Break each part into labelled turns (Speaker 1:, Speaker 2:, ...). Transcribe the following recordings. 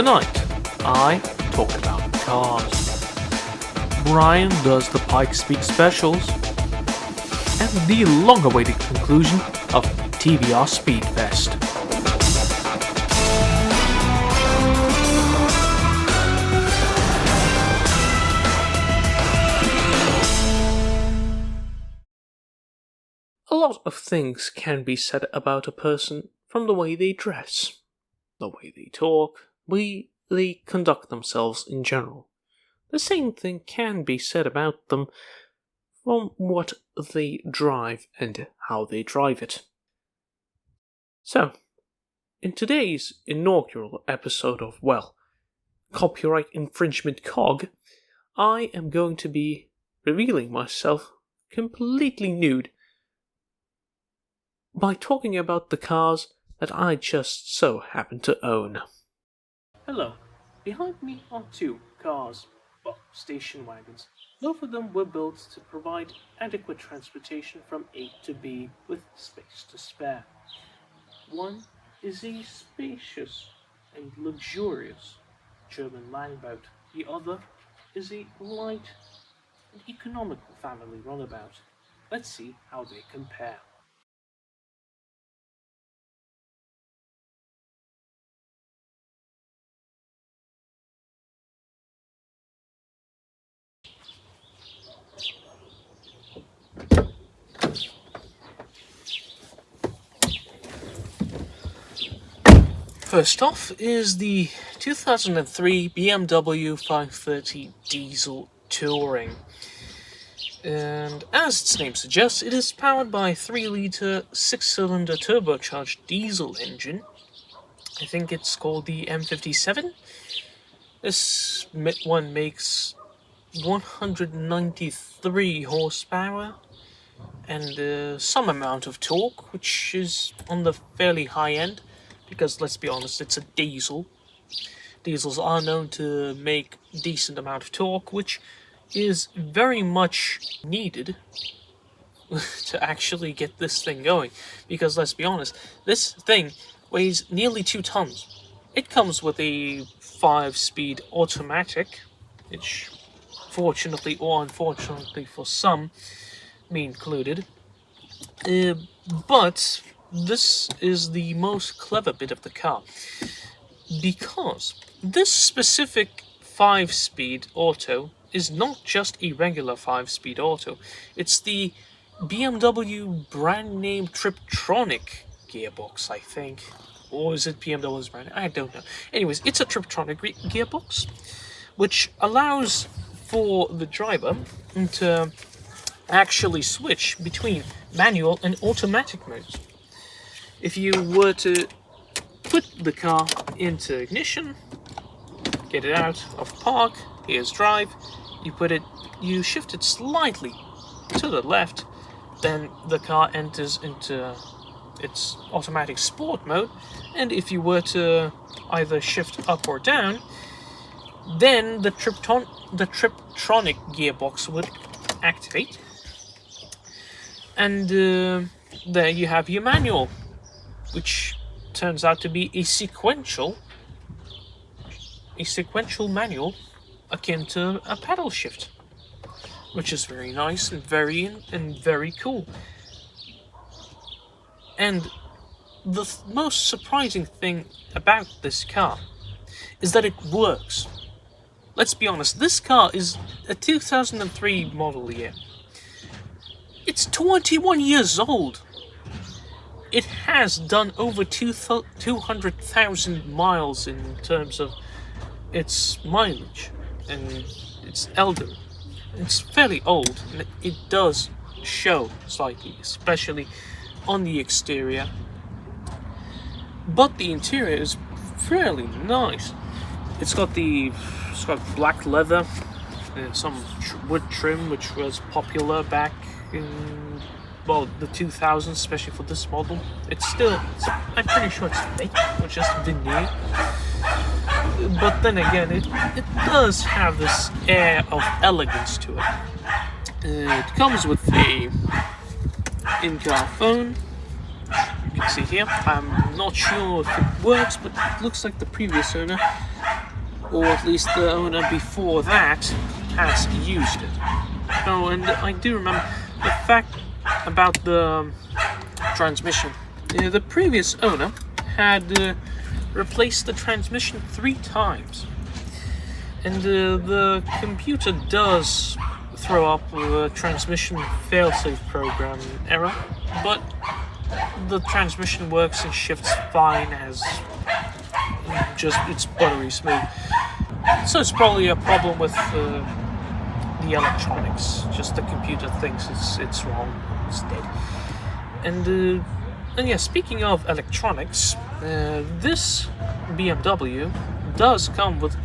Speaker 1: Tonight, I talk about cars. Brian does the Pikes Peak specials, and the long-awaited conclusion of TVR Speed Fest. A lot of things can be said about a person from the way they dress, the way they talk, the way they conduct themselves in general. The same thing can be said about them from what they drive and how they drive it. So, in today's inaugural episode of, copyright infringement COG, I am going to be revealing myself completely nude by talking about the cars that I just so happen to own. Hello, behind me are two cars, station wagons. Both of them were built to provide adequate transportation from A to B with space to spare. One is a spacious and luxurious German Langboat. The other is a light and economical family runabout. Let's see how they compare. First off is the 2003 BMW 530 Diesel Touring. And as its name suggests, it is powered by a 3-litre 6-cylinder turbocharged diesel engine. I think it's called the M57. This one makes 193 horsepower and some amount of torque, which is on the fairly high end. Because, let's be honest, it's a diesel. Diesels are known to make a decent amount of torque, which is very much needed to actually get this thing going. Because, let's be honest, this thing weighs nearly 2 tons. It comes with a 5-speed automatic, which, fortunately or unfortunately for some, me included. But this is the most clever bit of the car, because this specific 5-speed auto is not just a regular 5-speed auto, it's the BMW brand name Triptronic gearbox, I think. Or is it BMW's brand? I don't know. Anyways, it's a Triptronic gearbox, which allows for the driver to actually switch between manual and automatic modes. If you were to put the car into ignition, get it out of park, here's drive, you shift it slightly to the left, then the car enters into its automatic sport mode, and if you were to either shift up or down, then the Triptronic gearbox would activate, and there you have your manual, which turns out to be a sequential manual akin to a paddle shift, which is very nice and very cool. And the most surprising thing about this car is that it works. Let's be honest, this car is a 2003 model year. It's 21 years old. It has done over 200,000 miles in terms of its mileage, and it's elder. It's fairly old, and it does show slightly, especially on the exterior. But the interior is fairly nice. It's got black leather and some wood trim, which was popular back in the 2000s, especially for this model. I'm pretty sure it's fake, or just veneer. But then again, it does have this air of elegance to it. It comes with a in-car phone. You can see here. I'm not sure if it works, but it looks like the previous owner or at least the owner before that, has used it. Oh, and I do remember the fact about the transmission. The previous owner had replaced the transmission 3 times. And the computer does throw up a transmission failsafe program error, but the transmission works and shifts fine as it's buttery smooth. So it's probably a problem with the electronics. Just the computer thinks it's wrong, it's dead. And yeah, speaking of electronics, this BMW does come with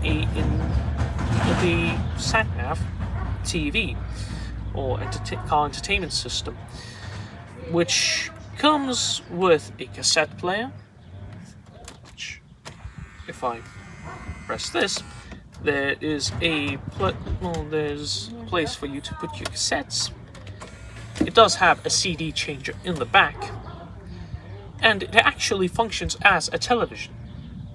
Speaker 1: the sat-nav TV, or car entertainment system, which comes with a cassette player, which, if I press this, there is there's a place for you to put your cassettes. It does have a CD changer in the back, and it actually functions as a television.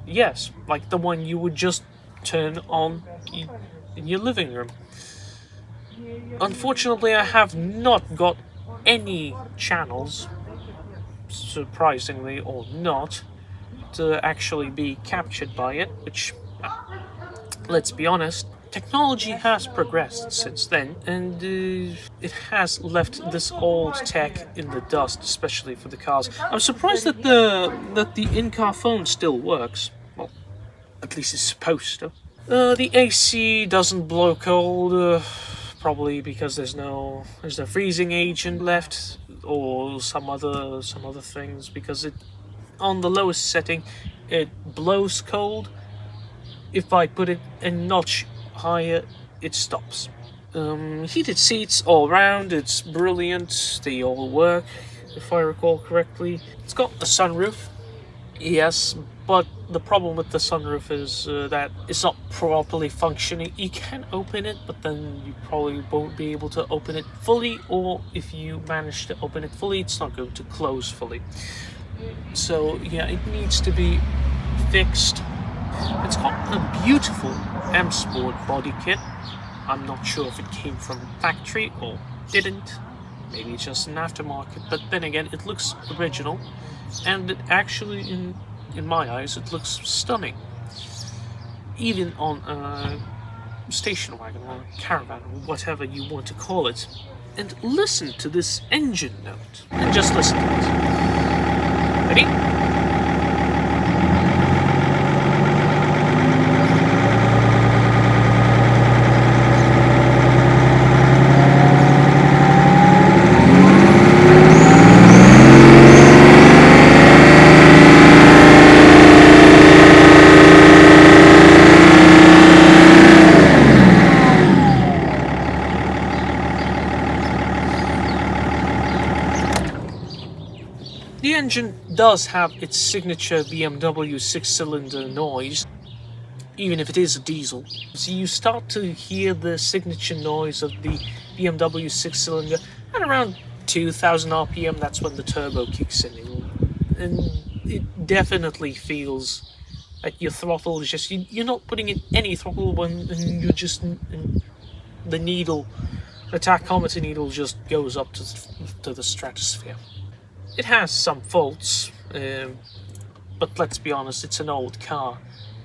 Speaker 1: Yes, like the one you would just turn on in your living room. Unfortunately, I have not got any channels, surprisingly or not, to actually be captured by it, which, let's be honest, technology has progressed since then, and it has left this old tech in the dust, especially for the cars. I'm surprised that the in-car phone still works. Well, at least it's supposed to. The AC doesn't blow cold, probably because there's no freezing agent left, or some other things, because it, on the lowest setting, it blows cold. If I put it a notch higher, it stops. Heated seats all round, it's brilliant, they all work, if I recall correctly. It's got a sunroof, yes, but the problem with the sunroof is that it's not properly functioning. You can open it, but then you probably won't be able to open it fully, or if you manage to open it fully, it's not going to close fully. So yeah, it needs to be fixed. It's got a beautiful M Sport body kit. I'm not sure if it came from factory or didn't. Maybe it's just an aftermarket, but then again, it looks original, and it actually, in my eyes, it looks stunning. Even on a station wagon or a caravan or whatever you want to call it. And listen to this engine note. And just listen to it. Ready? The engine does have its signature BMW 6-cylinder noise, even if it is a diesel. So you start to hear the signature noise of the BMW 6-cylinder at around 2000 RPM. That's when the turbo kicks in, and it definitely feels like your throttle is just, you're not putting in any throttle when you're just, the needle, the tachometer needle just goes up to the stratosphere. It has some faults, but let's be honest, it's an old car.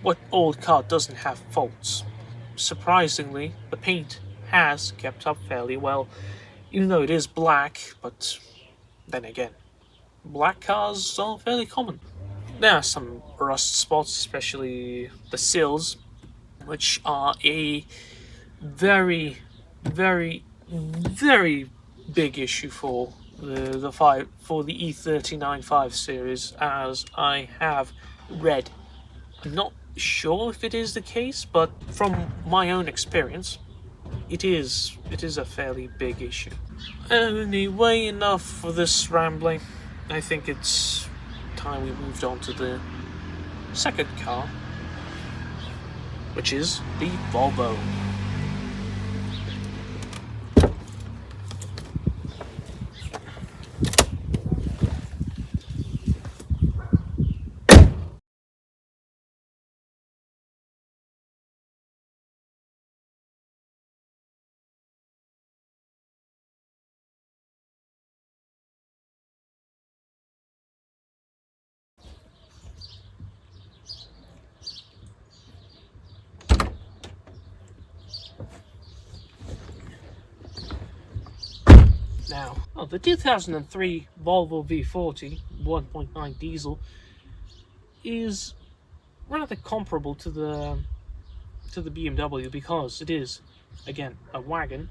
Speaker 1: What old car doesn't have faults? Surprisingly, the paint has kept up fairly well, even though it is black, but then again, black cars are fairly common. There are some rust spots, especially the sills, which are a very, very, very big issue for the E39 5 Series, as I have read. I'm not sure if it is the case, but from my own experience, it is a fairly big issue. Anyway, enough for this rambling. I think it's time we moved on to the second car, which is the Volvo. now. Well, the 2003 Volvo V40 1.9 diesel is rather comparable to the BMW because it is, again, a wagon.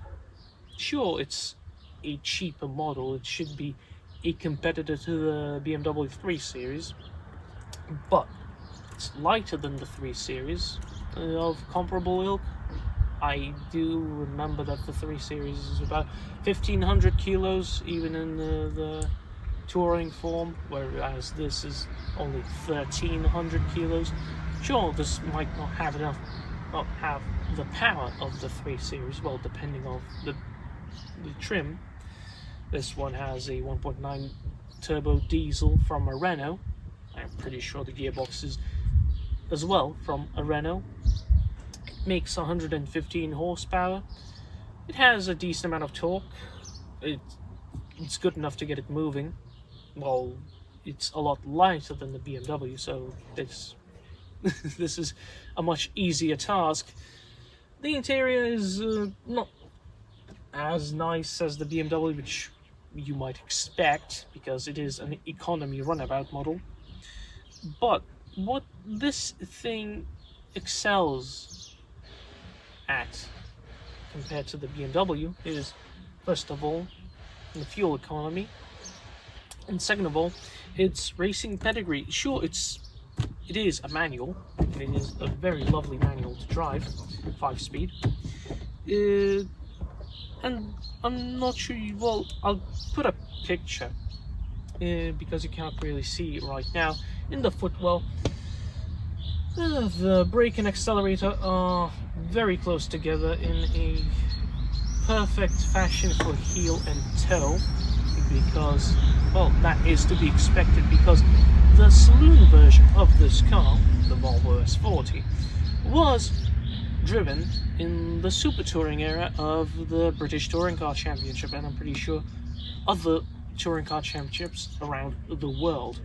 Speaker 1: Sure, it's a cheaper model. It should be a competitor to the BMW 3 Series, but it's lighter than the 3 Series of comparable ilk. I do remember that the 3 Series is about 1,500 kilos, even in the touring form, whereas this is only 1,300 kilos. Sure, this might not have the power of the 3 Series, well, depending on the trim. This one has a 1.9 turbo diesel from a Renault. I'm pretty sure the gearbox is as well from a Renault. It makes 115 horsepower. It has a decent amount of torque. It's good enough to get it moving. Well, it's a lot lighter than the BMW, so this is a much easier task. The interior is not as nice as the BMW, which you might expect because it is an economy runabout model. But what this thing excels at compared to the BMW is, first of all, the fuel economy, and second of all, its racing pedigree. Sure, it is a manual, and it is a very lovely manual to drive, 5-speed. And I'm not sure well, I'll put a picture because you can't really see it right now. In the footwell, the brake and accelerator are very close together in a perfect fashion for heel and toe, because, well, that is to be expected, because the saloon version of this car, the Volvo S40, was driven in the Super Touring era of the British Touring Car Championship, and I'm pretty sure other touring car championships around the world.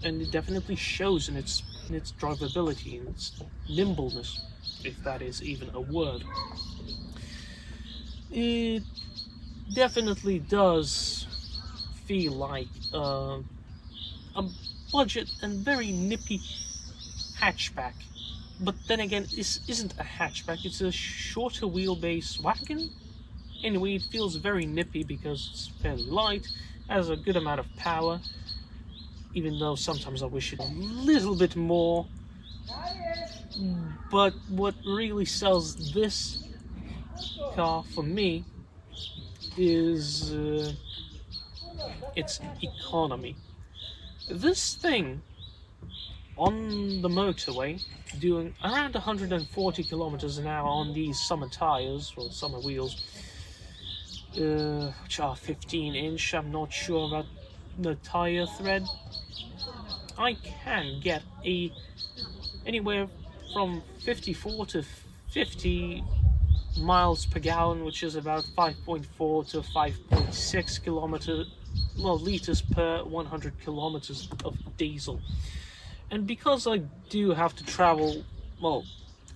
Speaker 1: And it definitely shows in its drivability and its nimbleness, if that is even a word. It definitely does feel like a budget and very nippy hatchback. But then again, this isn't a hatchback, it's a shorter wheelbase wagon. Anyway, it feels very nippy because it's fairly light, has a good amount of power, even though sometimes I wish it a little bit more. But what really sells this car for me is its economy. This thing on the motorway doing around 140 kilometers an hour on these summer tires, or summer wheels, which are 15-inch. I'm not sure about the tire thread. I can get anywhere from 54 to 50 miles per gallon, which is about 5.4 to 5.6 liters per 100 kilometers of diesel. And because I do have to travel, well,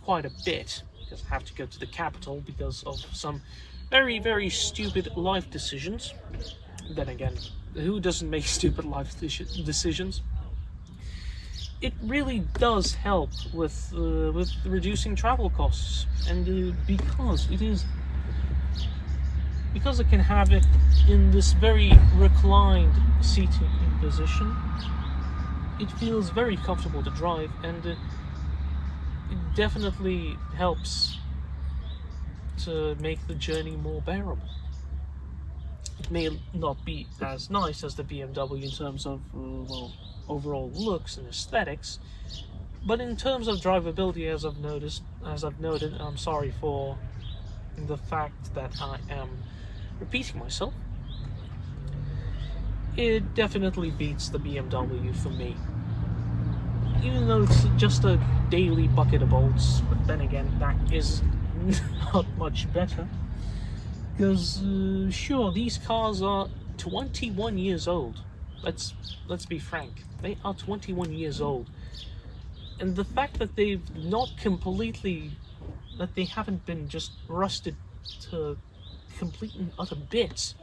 Speaker 1: quite a bit, because I have to go to the capital because of some very, very stupid life decisions. Then again, who doesn't make stupid life decisions? It really does help with reducing travel costs, and because it can have it in this very reclined seating position, it feels very comfortable to drive, and it definitely helps to make the journey more bearable. It may not be as nice as the BMW in terms of overall looks and aesthetics, but in terms of drivability, as I've noted, I'm sorry for the fact that I am repeating myself, it definitely beats the BMW for me. Even though it's just a daily bucket of bolts, but then again, that is not much better. Because, sure, these cars are 21 years old. Let's be frank. They are 21 years old. And the fact that they haven't been just rusted to complete and utter bits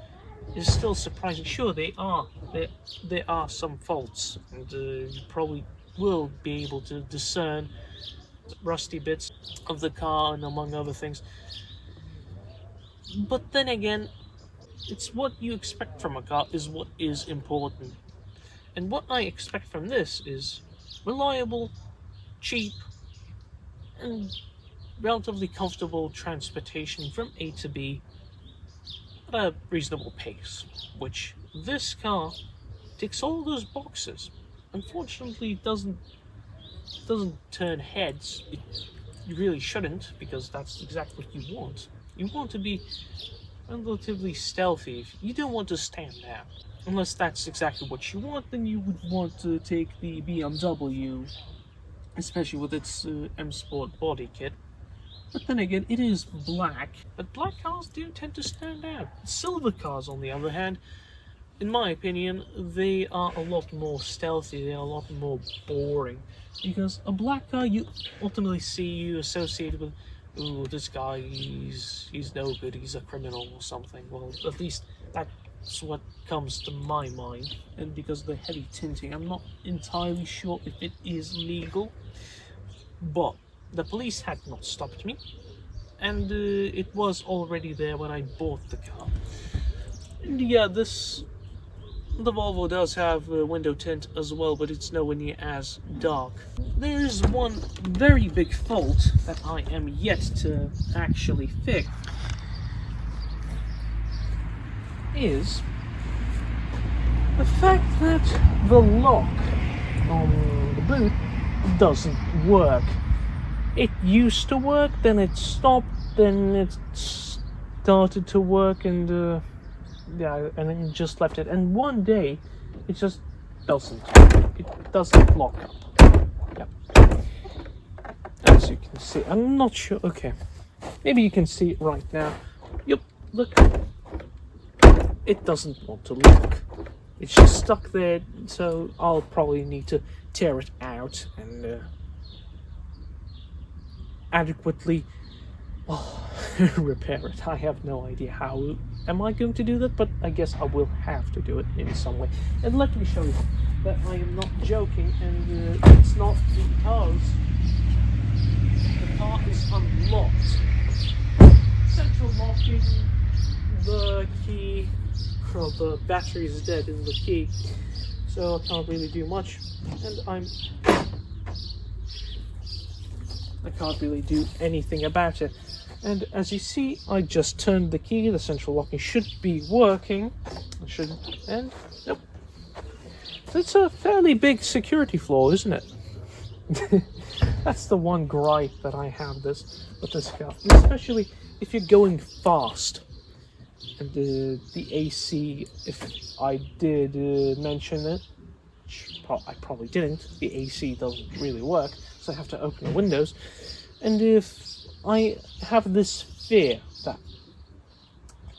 Speaker 1: is still surprising. Sure, there are some faults, and you probably will be able to discern rusty bits of the car, and among other things. But then again, it's what you expect from a car is what is important. And what I expect from this is reliable, cheap, and relatively comfortable transportation from A to B at a reasonable pace, which this car ticks all those boxes. Unfortunately, it doesn't turn heads. You really shouldn't, because that's exactly what you want. You want to be relatively stealthy. You don't want to stand out. Unless that's exactly what you want, then you would want to take the BMW, especially with its M Sport body kit. But then again, it is black, but black cars do tend to stand out. Silver cars, on the other hand, in my opinion, they are a lot more stealthy, they are a lot more boring. Because a black car, you ultimately see you associated with, ooh, this guy, he's no good, he's a criminal or something. Well, at least that's what comes to my mind. And because of the heavy tinting, I'm not entirely sure if it is legal. But the police had not stopped me, and it was already there when I bought the car. And yeah, the Volvo does have window tint as well, but it's nowhere near as dark. There is one very big fault that I am yet to actually fix, is the fact that the lock on the boot doesn't work. It used to work, then it stopped, then it started to work, and yeah, and then it just left it. And one day, it just doesn't. It doesn't lock up. Yep. As you can see, I'm not sure. Okay, maybe you can see it right now. Yep. Look. It doesn't want to lock. It's just stuck there, so I'll probably need to tear it out and adequately repair it. I have no idea how am I going to do that, but I guess I will have to do it in some way. And let me show you that I am not joking, and it's not because the car is unlocked. Central locking, the key, well, the battery is dead in the key, so I can't really do much, and I can't really do anything about it. And as you see, I just turned the key. The central locking should be working. It should, and nope. So it's a fairly big security flaw, isn't it? That's the one gripe that I have with this car, especially if you're going fast. And the AC, if I did mention it, I probably didn't. The AC doesn't really work, so I have to open the windows. And if I have this fear that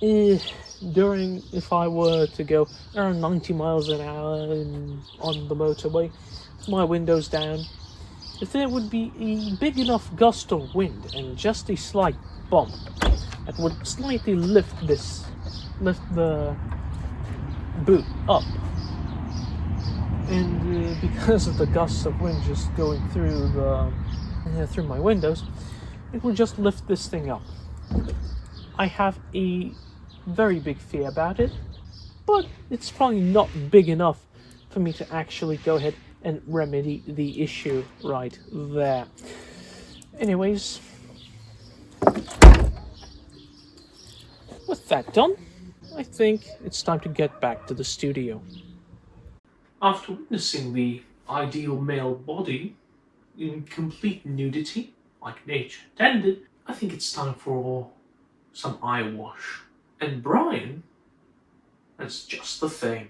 Speaker 1: if I were to go around 90 miles an hour on the motorway, my windows down, if there would be a big enough gust of wind and just a slight bump that would slightly lift the boot up, and because of the gusts of wind just going through my windows, it will just lift this thing up. I have a very big fear about it, but it's probably not big enough for me to actually go ahead and remedy the issue right there. Anyways, with that done, I think it's time to get back to the studio. After witnessing the ideal male body in complete nudity, like nature intended, I think it's time for some eye wash. And Brian, that's just the thing.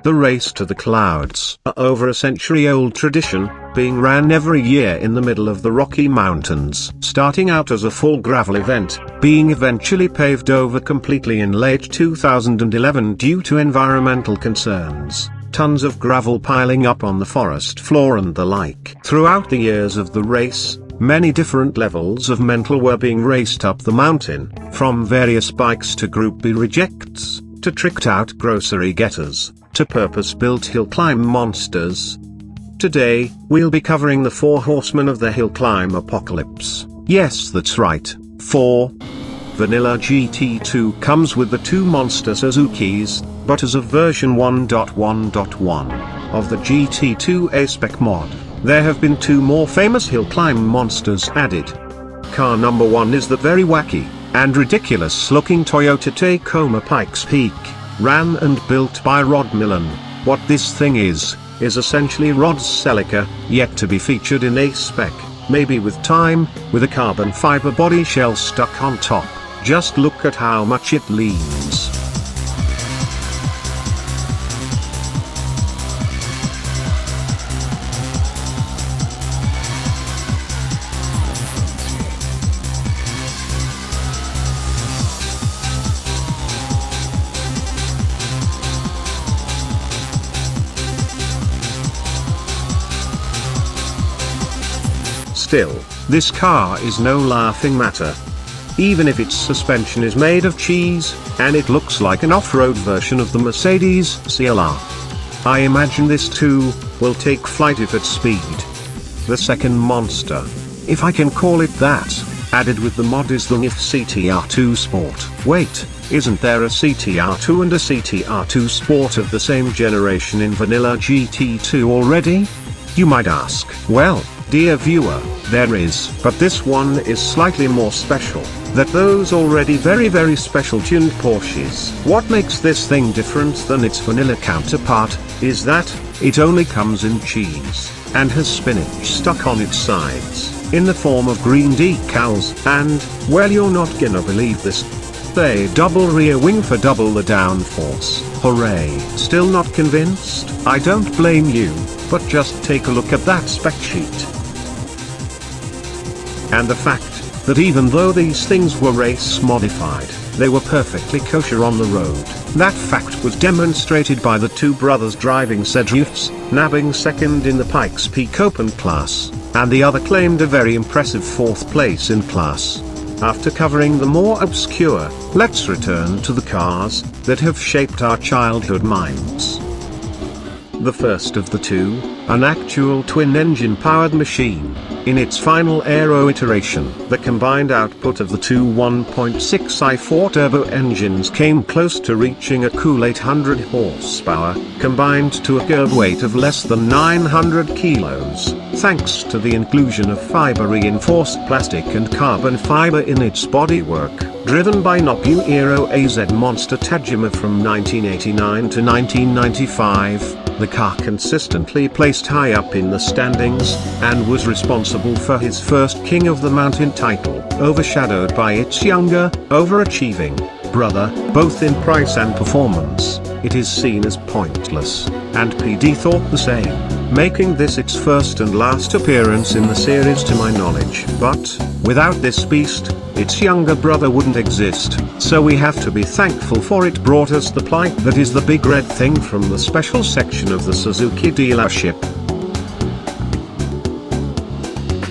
Speaker 2: The race to the clouds, a over a century-old tradition, being ran every year in the middle of the Rocky Mountains, starting out as a fall gravel event, being eventually paved over completely in late 2011 due to environmental concerns, tons of gravel piling up on the forest floor and the like. Throughout the years of the race, Many different levels of mental were being raced up the mountain, from various bikes to Group B rejects, to tricked-out grocery getters, to purpose-built hill climb monsters. Today, we'll be covering the 4 horsemen of the hill climb apocalypse. Yes, that's right, 4. Vanilla GT2 comes with the 2 monster Suzukis, but as of version 1.1.1 of the GT2 A-Spec mod, there have been 2 more famous hill climb monsters added. Car number 1 is the very wacky and ridiculous looking Toyota Tacoma Pikes Peak, ran and built by Rod Millen. What this thing is essentially Rod's Celica, yet to be featured in A-Spec, maybe with time, with a carbon fiber body shell stuck on top. Just look at how much it leans. Still, this car is no laughing matter. Even if its suspension is made of cheese, and it looks like an off-road version of the Mercedes CLR. I imagine this too will take flight if at speed. The second monster, if I can call it that, added with the mod is the NIF CTR2 Sport. Wait, isn't there a CTR2 and a CTR2 Sport of the same generation in Vanilla GT2 already? You might ask. Well, dear viewer, there is, but this one is slightly more special than those already very special tuned Porsches. What makes this thing different than its vanilla counterpart, is that, it only comes in cheese, and has spinach stuck on its sides, in the form of green decals, and, well, you're not gonna believe this, a double rear wing for double the downforce. Hooray! Still not convinced? I don't blame you, but just take a look at that spec sheet. And the fact that even though these things were race modified, they were perfectly kosher on the road. That fact was demonstrated by the 2 brothers driving said Edvas, nabbing second in the Pikes Peak Open class, and the other claimed a very impressive 4th place in class. After covering the more obscure, let's return to the cars that have shaped our childhood minds. The first of the 2, an actual twin-engine powered machine. In its final aero iteration, the combined output of the 2 1.6i4 turbo engines came close to reaching a cool 800 horsepower, combined to a curb weight of less than 900 kilos, thanks to the inclusion of fiber-reinforced plastic and carbon fiber in its bodywork. Driven by Nobu Aero AZ Monster Tajima from 1989 to 1995, the car consistently placed high up in the standings, and was responsible for his first King of the Mountain title, overshadowed by its younger, overachieving brother, both in price and performance. It is seen as pointless, and PD thought the same, making this its first and last appearance in the series to my knowledge. But, without this beast, its younger brother wouldn't exist, so we have to be thankful for it brought us the plight that is the big red thing from the special section of the Suzuki dealership.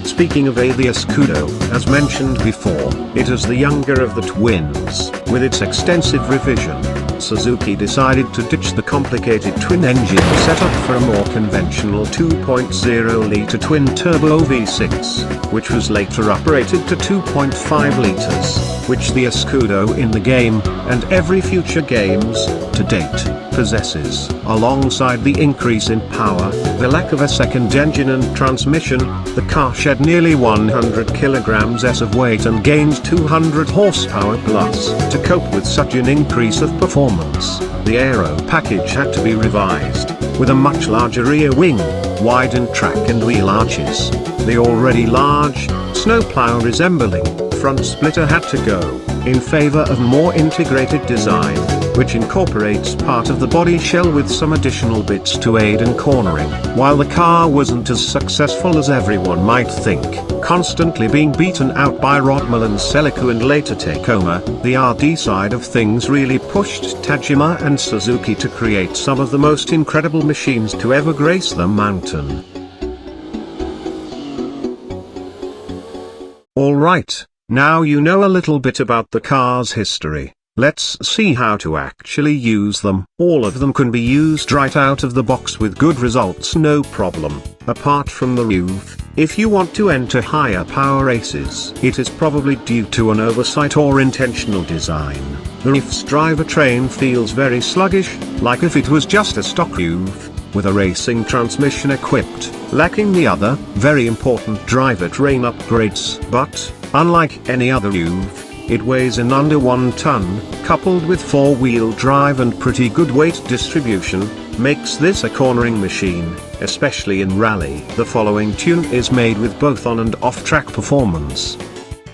Speaker 2: Speaking of the Escudo, as mentioned before, it is the younger of the twins. With its extensive revision, Suzuki decided to ditch the complicated twin-engine setup for a more conventional 2.0-litre twin-turbo V6, which was later uprated to 2.5 litres, which the Escudo in the game, and every future games, to date, possesses. Alongside the increase in power, the lack of a second engine and transmission, the car shed nearly 100 kilograms of weight and gained 200 horsepower plus. To cope with such an increase of performance, the aero package had to be revised, with a much larger rear wing, widened track and wheel arches. The already large, snowplow resembling, front splitter had to go, in favor of more integrated design, which incorporates part of the body shell with some additional bits to aid in cornering. While the car wasn't as successful as everyone might think, constantly being beaten out by Rod Millen's Celica and later Tacoma, the RD side of things really pushed Tajima and Suzuki to create some of the most incredible machines to ever grace the mountain. Alright, now you know a little bit about the car's history. Let's see how to actually use them. All of them can be used right out of the box with good results, no problem. Apart from the roof, if you want to enter higher power races, it is probably due to an oversight or intentional design. The roof's drivetrain feels very sluggish, like if it was just a stock roof, with a racing transmission equipped, lacking the other, very important drivetrain upgrades. But, unlike any other roof, it weighs in under 1 ton, coupled with 4-wheel drive and pretty good weight distribution, makes this a cornering machine, especially in rally. The following tune is made with both on and off-track performance.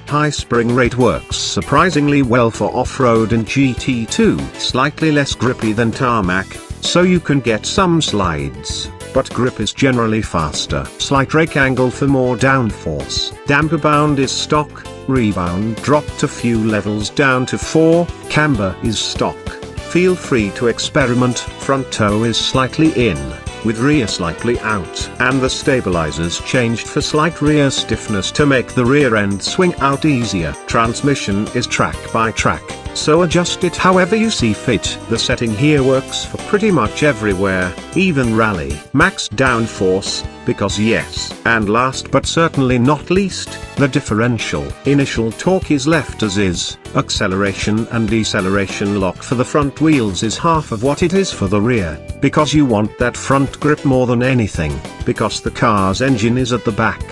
Speaker 2: High spring rate works surprisingly well for off-road and GT2, slightly less grippy than tarmac, so you can get some slides, but grip is generally faster. Slight rake angle for more downforce. Damper bound is stock, rebound dropped a few levels down to 4, camber is stock. Feel free to experiment. Front toe is slightly in, with rear slightly out, and the stabilizers changed for slight rear stiffness to make the rear end swing out easier. Transmission is track by track, so adjust it however you see fit. The setting here works for pretty much everywhere, even rally. Max downforce, because yes. And last but certainly not least, the differential. Initial torque is left as is, acceleration and deceleration lock for the front wheels is half of what it is for the rear, because you want that front grip more than anything, because the car's engine is at the back.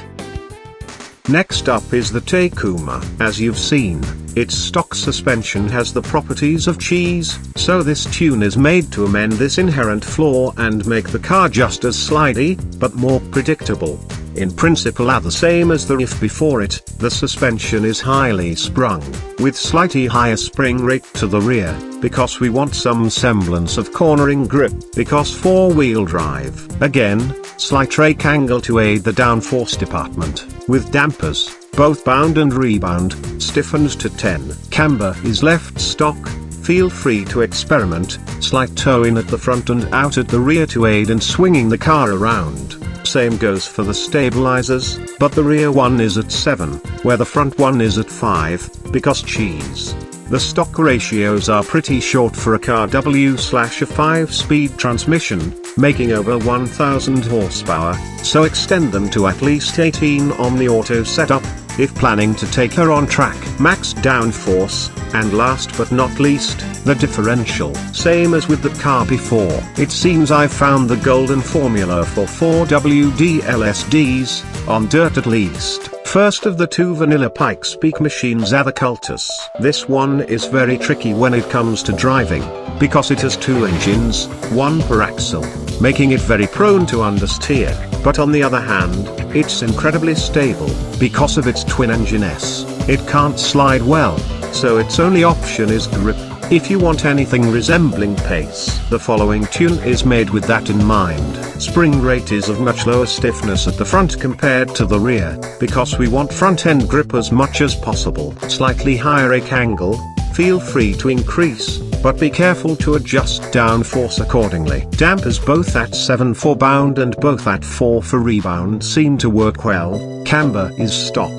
Speaker 2: Next up is the Takuma. As you've seen, its stock suspension has the properties of cheese, so this tune is made to amend this inherent flaw and make the car just as slidey, but more predictable. In principle are the same as the roof before it. The suspension is highly sprung, with slightly higher spring rate to the rear, because we want some semblance of cornering grip, because 4-wheel drive. Again, slight rake angle to aid the downforce department, with dampers, both bound and rebound, stiffened to 10. Camber is left stock. Feel free to experiment, slight toe in at the front and out at the rear to aid in swinging the car around. Same goes for the stabilizers, but the rear one is at 7, where the front one is at 5, because cheese. The stock ratios are pretty short for a car W/a 5-speed transmission, making over 1000 horsepower, so extend them to at least 18 on the auto setup, if planning to take her on track. Max downforce, and last but not least, the differential. Same as with the car before. It seems I've found the golden formula for 4WD LSDs, on dirt at least. First of the 2 vanilla Pikes Peak machines are the Cultus. This one is very tricky when it comes to driving, because it has 2 engines, 1 per axle, making it very prone to understeer. But on the other hand, it's incredibly stable, because of its twin engine S. It can't slide well, so its only option is grip. If you want anything resembling pace, the following tune is made with that in mind. Spring rate is of much lower stiffness at the front compared to the rear, because we want front end grip as much as possible. Slightly higher rake angle, feel free to increase, but be careful to adjust downforce accordingly. Dampers both at 7 for bound and both at 4 for rebound seem to work well. Camber is stock.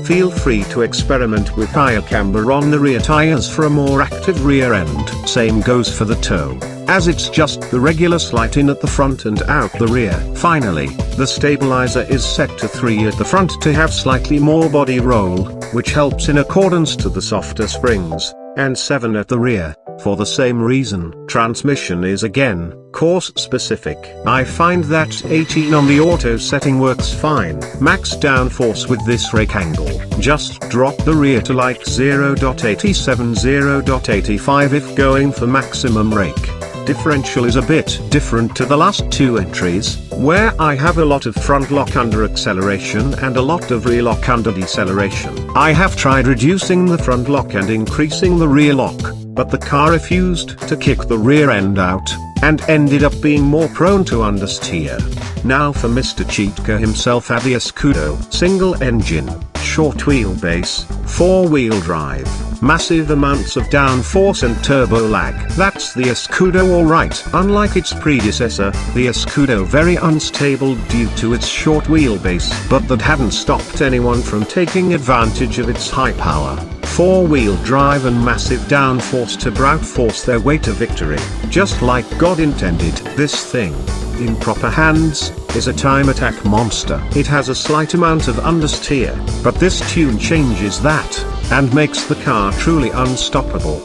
Speaker 2: Feel free to experiment with higher camber on the rear tires for a more active rear end. Same goes for the toe, as it's just the regular slight in at the front and out the rear. Finally, the stabilizer is set to 3 at the front to have slightly more body roll, which helps in accordance to the softer springs, and 7 at the rear, for the same reason. Transmission is again, course specific. I find that 18 on the auto setting works fine. Max downforce with this rake angle. Just drop the rear to like 0.87, 0.85 if going for maximum rake. Differential is a bit different to the last 2 entries, where I have a lot of front lock under acceleration and a lot of rear lock under deceleration. I have tried reducing the front lock and increasing the rear lock, but the car refused to kick the rear end out, and ended up being more prone to understeer. Now for Mr. Cheatka himself, Edvas single engine, short wheelbase, 4-wheel drive, massive amounts of downforce and turbo lag. That's the Escudo alright. Unlike its predecessor, the Escudo very unstable due to its short wheelbase, but that hadn't stopped anyone from taking advantage of its high power, 4-wheel drive and massive downforce to brute force their way to victory. Just like God intended. This thing, in proper hands, is a time attack monster. It has a slight amount of understeer, but this tune changes that, and makes the car truly unstoppable.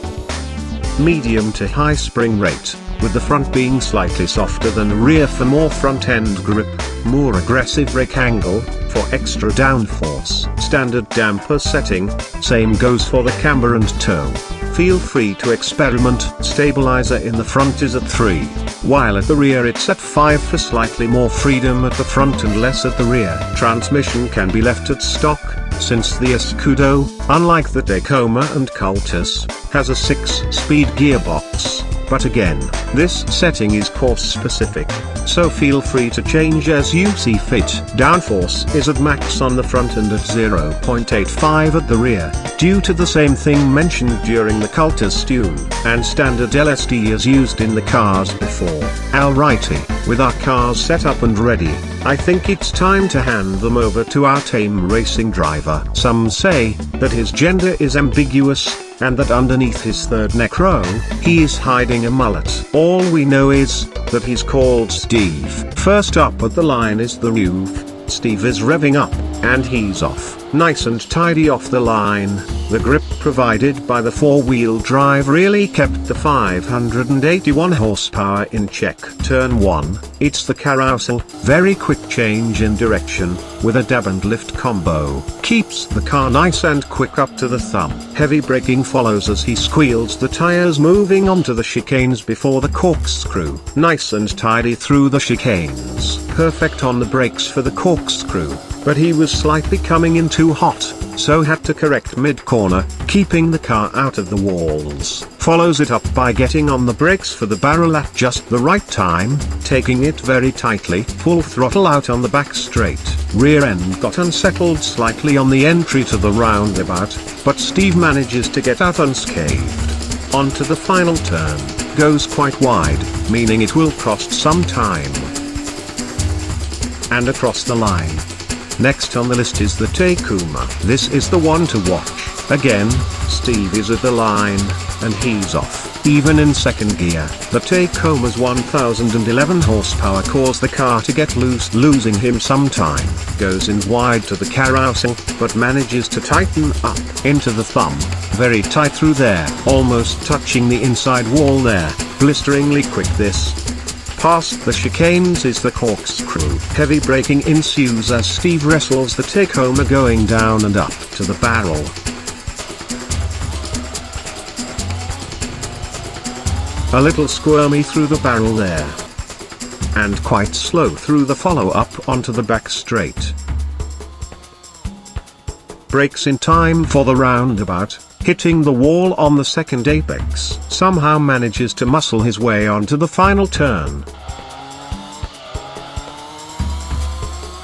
Speaker 2: Medium to high spring rate, with the front being slightly softer than the rear for more front-end grip, more aggressive rake angle, for extra downforce. Standard damper setting, same goes for the camber and toe. Feel free to experiment. Stabilizer in the front is at 3, while at the rear it's at 5 for slightly more freedom at the front and less at the rear. Transmission can be left at stock, since the Escudo, unlike the Tacoma and Cultus, has a 6-speed gearbox. But again, this setting is course specific, so feel free to change as you see fit. Downforce is at max on the front and at 0.85 at the rear, due to the same thing mentioned during the Cultus tune, and standard LSD is used in the cars before. Alrighty, with our cars set up and ready, I think it's time to hand them over to our tame racing driver. Some say that his gender is ambiguous, and that underneath his third neck row, he is hiding a mullet. All we know is that he's called Steve. First up at the line is the Ruve. Steve is revving up, and he's off. Nice and tidy off the line. The grip provided by the 4-wheel drive really kept the 581 horsepower in check. Turn 1, it's the carousel. Very quick change in direction, with a dab and lift combo. Keeps the car nice and quick up to the thumb. Heavy braking follows as he squeals the tires, moving onto the chicanes before the corkscrew. Nice and tidy through the chicanes. Perfect on the brakes for the corkscrew, but he was slightly coming in too hot, so had to correct mid-corner, keeping the car out of the walls. Follows it up by getting on the brakes for the barrel at just the right time, taking it very tightly. Full throttle out on the back straight. Rear end got unsettled slightly on the entry to the roundabout, but Steve manages to get out unscathed. Onto the final turn, goes quite wide, meaning it will cost some time. And across the line. Next on the list is the Tacoma. This is the one to watch. Again, Steve is at the line, and he's off. Even in second gear, the Tacoma's 1011 horsepower caused the car to get loose, losing him some time. Goes in wide to the carousel, but manages to tighten up into the thumb. Very tight through there, almost touching the inside wall there. Blisteringly quick this. Past the chicanes is the corkscrew. Heavy braking ensues as Steve wrestles the Tacoma, going down and up to the barrel. A little squirmy through the barrel there. And quite slow through the follow-up onto the back straight. Brakes in time for the roundabout, hitting the wall on the second apex. Somehow manages to muscle his way onto the final turn.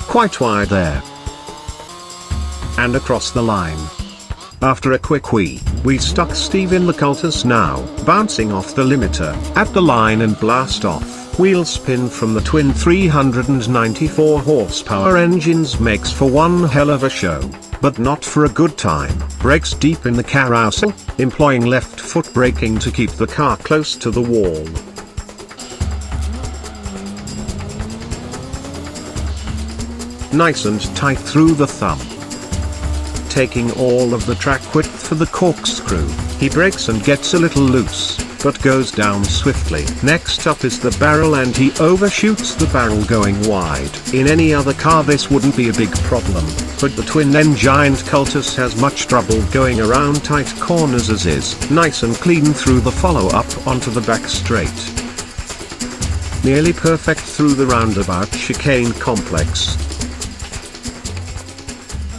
Speaker 2: Quite wide there. And across the line. After a quick wee, we stuck Steve in the Cultus now, bouncing off the limiter, at the line and blast off. Wheel spin from the twin 394 horsepower engines makes for one hell of a show, but not for a good time. Brakes deep in the carousel, employing left foot braking to keep the car close to the wall. Nice and tight through the thumb. Taking all of the track width for the corkscrew, he brakes and gets a little loose, but goes down swiftly. Next up is the barrel, and he overshoots the barrel going wide. In any other car this wouldn't be a big problem, but the twin-engined Cultus has much trouble going around tight corners as is. Nice and clean through the follow-up onto the back straight. Nearly perfect through the roundabout chicane complex.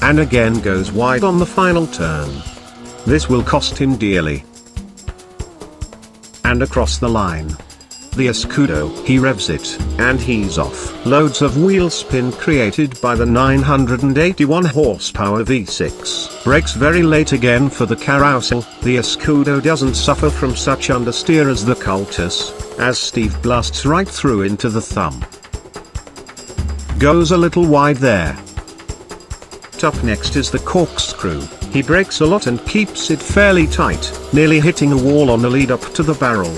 Speaker 2: And again goes wide on the final turn. This will cost him dearly. And across the line. the Escudo. He revs it, and he's off. Loads of wheel spin created by the 981 horsepower V6. Brakes very late again for the carousel. The Escudo doesn't suffer from such understeer as the Cultus, as Steve blasts right through into the thumb. Goes a little wide there. Up next is the Corkscrew. He brakes a lot and keeps it fairly tight, nearly hitting a wall on the lead up to the barrel,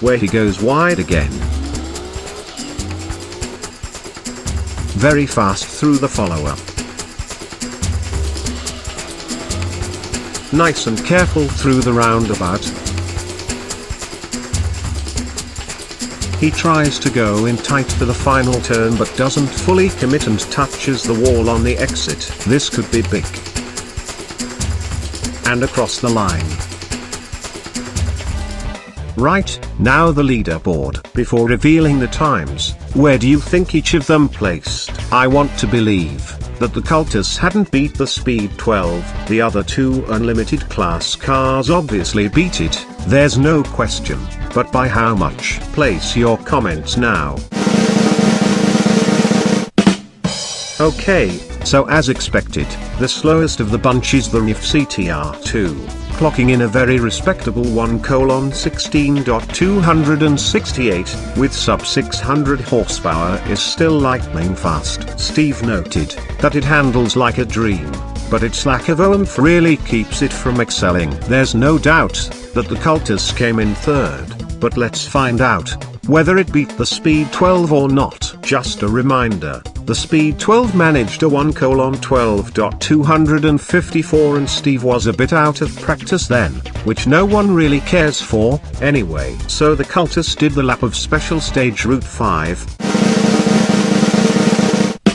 Speaker 2: where he goes wide again. Very fast through the follow-up. Nice and careful through the roundabout. He tries to go in tight for the final turn but doesn't fully commit and touches the wall on the exit. This could be big. And across the line. Right, now the leaderboard. Before revealing the times, where do you think each of them placed? I want to believe that the Cultus hadn't beat the Speed 12. The other two Unlimited class cars obviously beat it, there's no question. But by how much? Place your comments now. Okay, so as expected, the slowest of the bunch is the RF CTR2, clocking in a very respectable 1:16.268, with sub 600 horsepower is still lightning fast. Steve noted that it handles like a dream, but its lack of oomph really keeps it from excelling. There's no doubt that the Cultus came in third, but let's find out whether it beat the Speed 12 or not. Just a reminder, the Speed 12 managed a 1:12.254 and Steve was a bit out of practice then, which no one really cares for, anyway. So the Cultus did the lap of Special Stage Route 5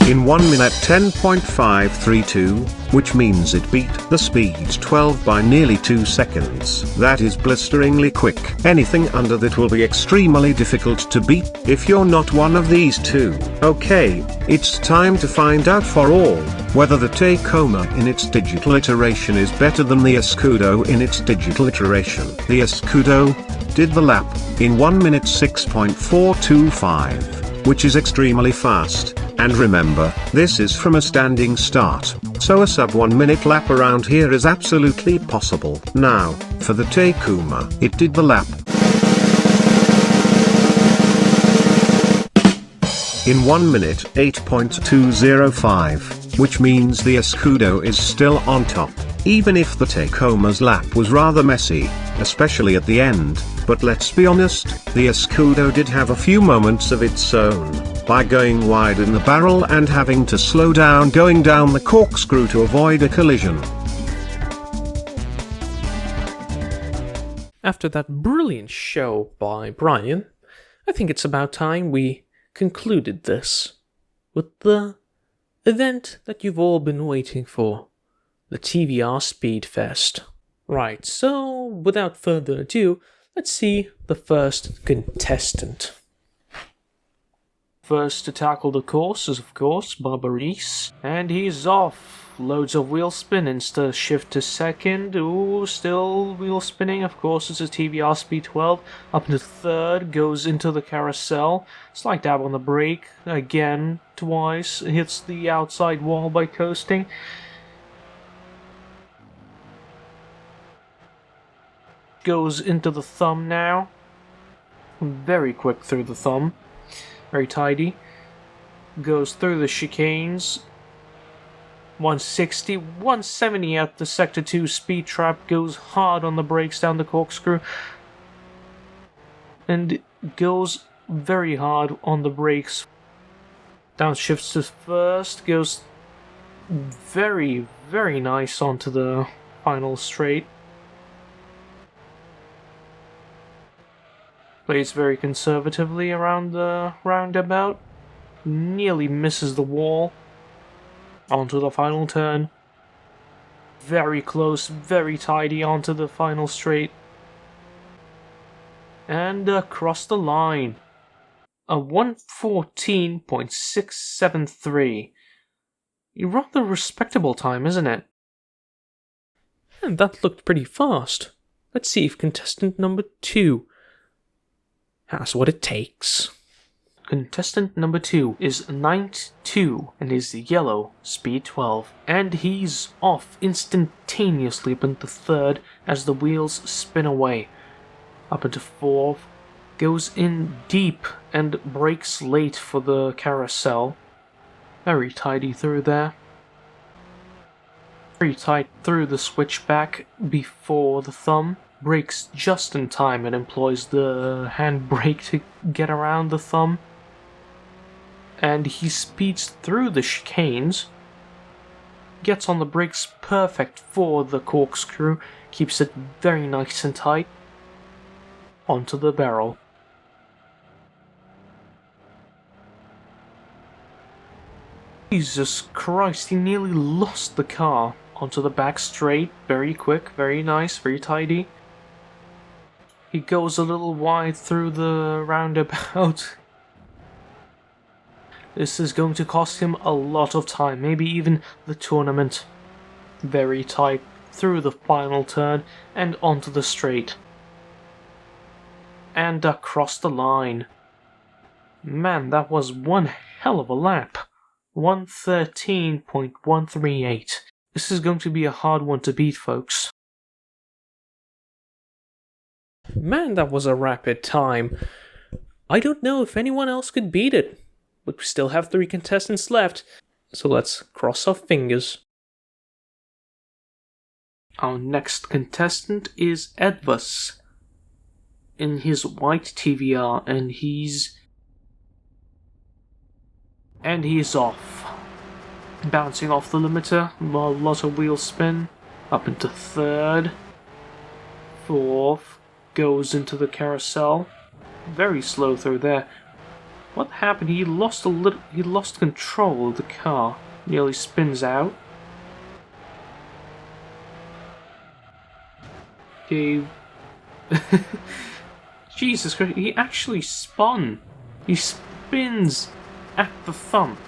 Speaker 2: in 1 minute 10.532, which means it beat the Speed 12 by nearly 2 seconds. That is blisteringly quick. Anything under that will be extremely difficult to beat, if you're not one of these two. Okay, it's time to find out for all, whether the Tacoma in its digital iteration is better than the Escudo in its digital iteration. The Escudo did the lap in 1 minute 6.425, which is extremely fast. And remember, this is from a standing start, so a sub 1 minute lap around here is absolutely possible. Now, for the Tacoma, it did the lap in 1 minute 8.205, which means the Escudo is still on top, even if the Tacoma's lap was rather messy, especially at the end. But let's be honest, the Escudo did have a few moments of its own, by going wide in the barrel and having to slow down going down the corkscrew to avoid a collision.
Speaker 1: After that brilliant show by Brian, I think it's about time we concluded this with the event that you've all been waiting for, the TVR Speed Fest. Right, so without further ado, let's see the first contestant. First to tackle the course is, of course, Barbareece, and he's off. Loads of wheel spin instead of shift to second. Ooh, still wheel spinning. Of course, it's a TVR Speed 12. Up into third, goes into the carousel. Slight dab on the brake. Again, twice. Hits the outside wall by coasting. Goes into the thumb now. Very quick through the thumb. Very tidy. Goes through the chicanes. 160, 170 at the Sector 2 speed trap. Goes hard on the brakes down the corkscrew. And goes very hard on the brakes. Downshifts to first. Goes very, very nice onto the final straight. Plays very conservatively around the roundabout. Nearly misses the wall. Onto the final turn. Very close, very tidy onto the final straight. And across the line. A 1:14.673. A rather respectable time, isn't it? And that looked pretty fast. Let's see if contestant number 2 has what it takes. Contestant number 2 is 92 and is the yellow Speed 12. And he's off instantaneously up into 3rd as the wheels spin away. Up into 4th, goes in deep and brakes late for the carousel. Very tidy through there. Very tight through the switchback before the thumb. Brakes just in time and employs the handbrake to get around the thumb. And he speeds through the chicanes. Gets on the brakes perfect for the corkscrew. Keeps it very nice and tight. Onto the barrel. Jesus Christ, he nearly lost the car. Onto the back straight, very quick, very nice, very tidy. He goes a little wide through the roundabout. This is going to cost him a lot of time, maybe even the tournament. Very tight through the final turn and onto the straight. And across the line. Man, that was one hell of a lap. 113.138. This is going to be a hard one to beat, folks. Man, that was a rapid time. I don't know if anyone else could beat it, but we still have 3 contestants left, so let's cross our fingers. Our next contestant is Edvas in his white TVR, and he's off. Bouncing off the limiter, a lot of wheel spin, up into 3rd, 4th, goes into the carousel. Very slow through there. What happened? He lost control of the car. Nearly spins out. Okay. Jesus Christ, he actually spun. He spins at the thumb.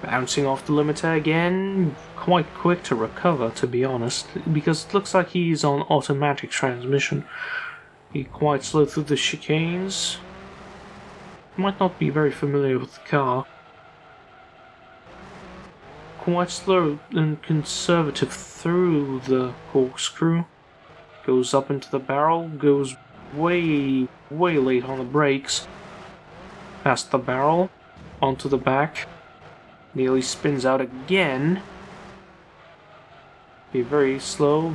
Speaker 1: Bouncing off the limiter again. Quite quick to recover, to be honest, because it looks like he's on automatic transmission. He's quite slow through the chicanes. Might not be very familiar with the car. Quite slow and conservative through the corkscrew. Goes up into the barrel, goes way late on the brakes. Past the barrel, onto the back. Nearly spins out again. Be very slow,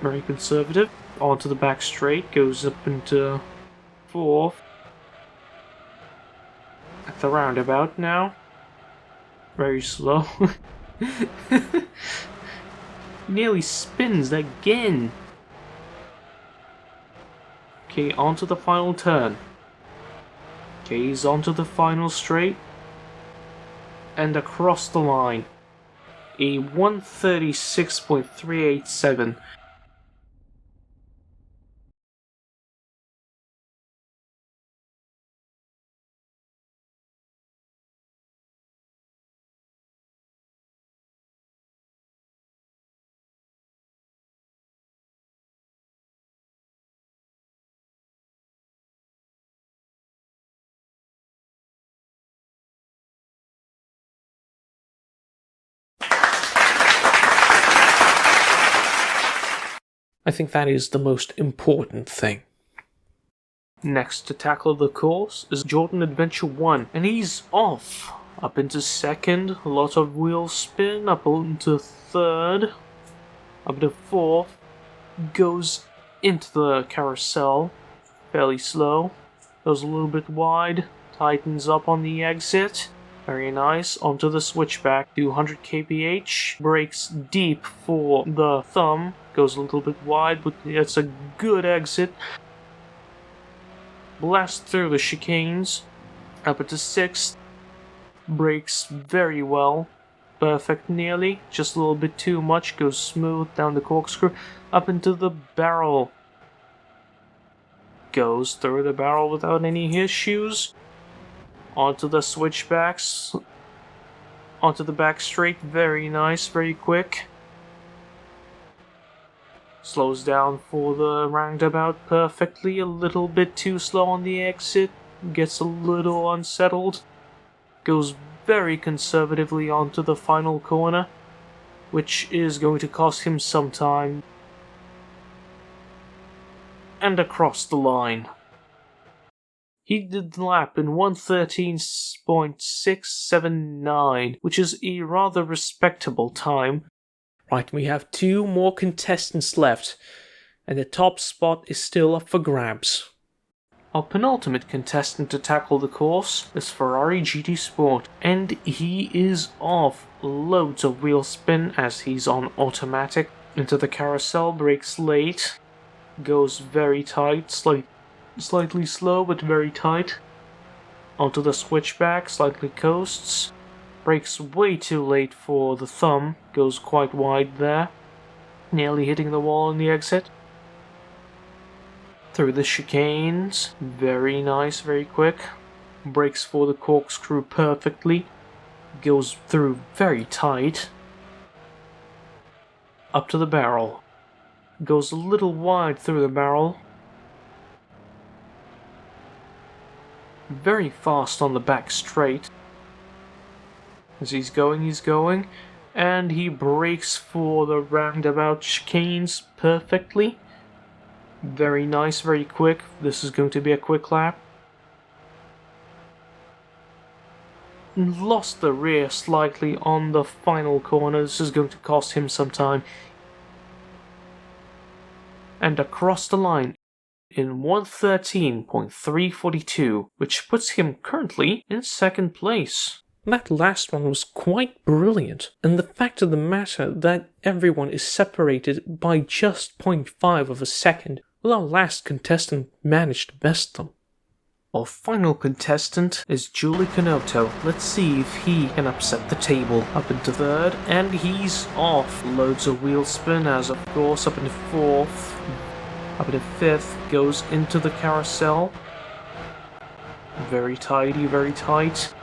Speaker 1: very conservative. Onto the back straight, goes up into 4th. At the roundabout now. Very slow. Nearly spins again. Okay, onto the final turn. Okay, he's onto the final straight. And across the line. A 136.387. I think that is the most important thing. Next to tackle the course is Jordan Adventure 1, and he's off. Up into 2nd, a lot of wheel spin, up into 3rd, up into 4th, goes into the carousel, fairly slow, goes a little bit wide, tightens up on the exit, very nice, onto the switchback, 200 kph, brakes deep for the thumb, goes a little bit wide, but it's a good exit. Blast through the chicanes, up into 6th, brakes very well, perfect nearly, just a little bit too much, goes smooth down the corkscrew, up into the barrel. Goes through the barrel without any issues, onto the switchbacks, onto the back straight, very nice, very quick. Slows down for the roundabout perfectly, a little bit too slow on the exit, gets a little unsettled, goes very conservatively onto the final corner, which is going to cost him some time, and across the line. He did the lap in 1:13.679, which is a rather respectable time. Right, we have 2 more contestants left, and the top spot is still up for grabs. Our penultimate contestant to tackle the course is FerrariGTSport, and he is off. Loads of wheel spin as he's on automatic. Into the carousel, brakes late, goes very tight, slightly slow but very tight. Onto the switchback, slightly coasts. Brakes way too late for the thumb, goes quite wide there. Nearly hitting the wall on the exit. Through the chicanes, very nice, very quick. Brakes for the corkscrew perfectly. Goes through very tight. Up to the barrel. Goes a little wide through the barrel. Very fast on the back straight. As he's going, and he brakes for the roundabout chicanes perfectly. Very nice, very quick. This is going to be a quick lap. Lost the rear slightly on the final corner. This is going to cost him some time. And across the line in 1:13.342, which puts him currently in second place. That last one was quite brilliant, and the fact of the matter that everyone is separated by just 0.5 of a second, while our last contestant managed to best them. Our final contestant is JuliCanoto. Let's see if he can upset the table. Up into third, and he's off. Loads of wheel spin as of course up into fourth. Up into fifth, goes into the carousel. Very tidy, very tight.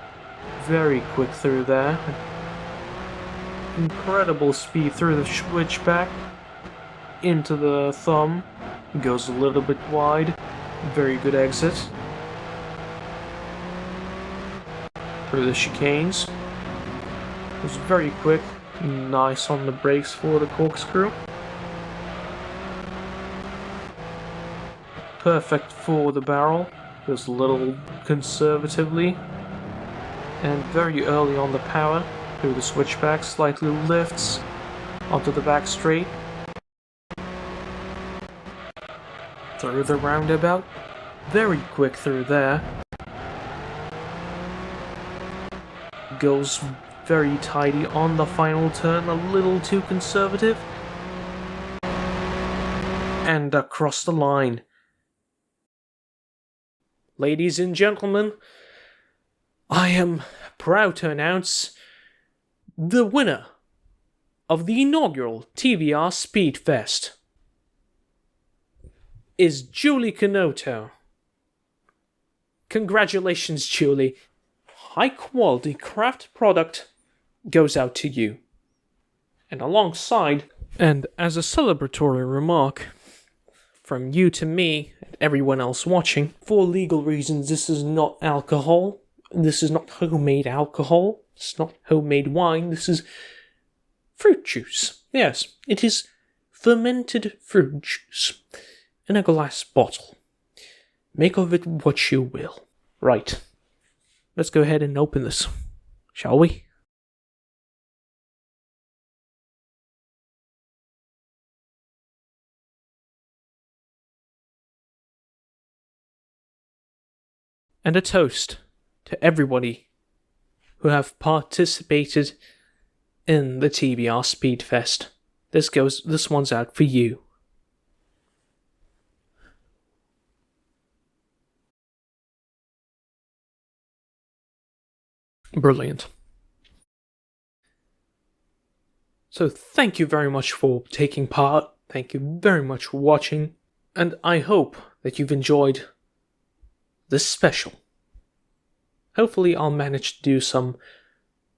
Speaker 1: Very quick through there. Incredible speed through the switchback. Into the thumb. Goes a little bit wide. Very good exit. Through the chicanes. Was very quick. Nice on the brakes for the corkscrew. Perfect for the barrel. Goes a little conservatively. And very early on the power. Through the switchback, slightly lifts. Onto the back straight. Through the roundabout. Very quick through there. Goes very tidy on the final turn, a little too conservative. And across the line. Ladies and gentlemen, I am proud to announce the winner of the inaugural TVR Speed Fest is JuliCanoto. Congratulations, Julie. High quality craft product goes out to you. And alongside, and as a celebratory remark from you to me and everyone else watching, for legal reasons, this is not alcohol. This is not homemade alcohol. It's not homemade wine. This is fruit juice. Yes, it is fermented fruit juice in a glass bottle. Make of it what you will. Right. Let's go ahead and open this, shall we? And a toast to everybody who have participated in the TVR Speed Fest. This one's out for you. Brilliant. So thank you very much for taking part. Thank you very much for watching. And I hope that you've enjoyed this special. Hopefully I'll manage to do some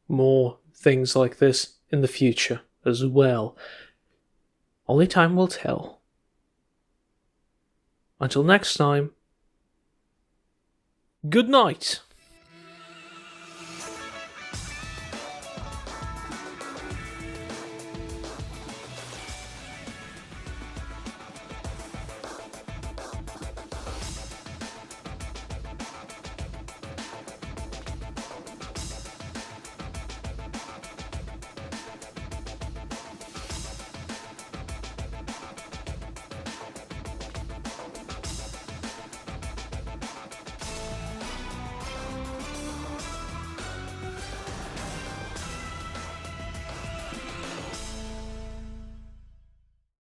Speaker 1: more things like this in the future as well. Only time will tell. Until next time, good night.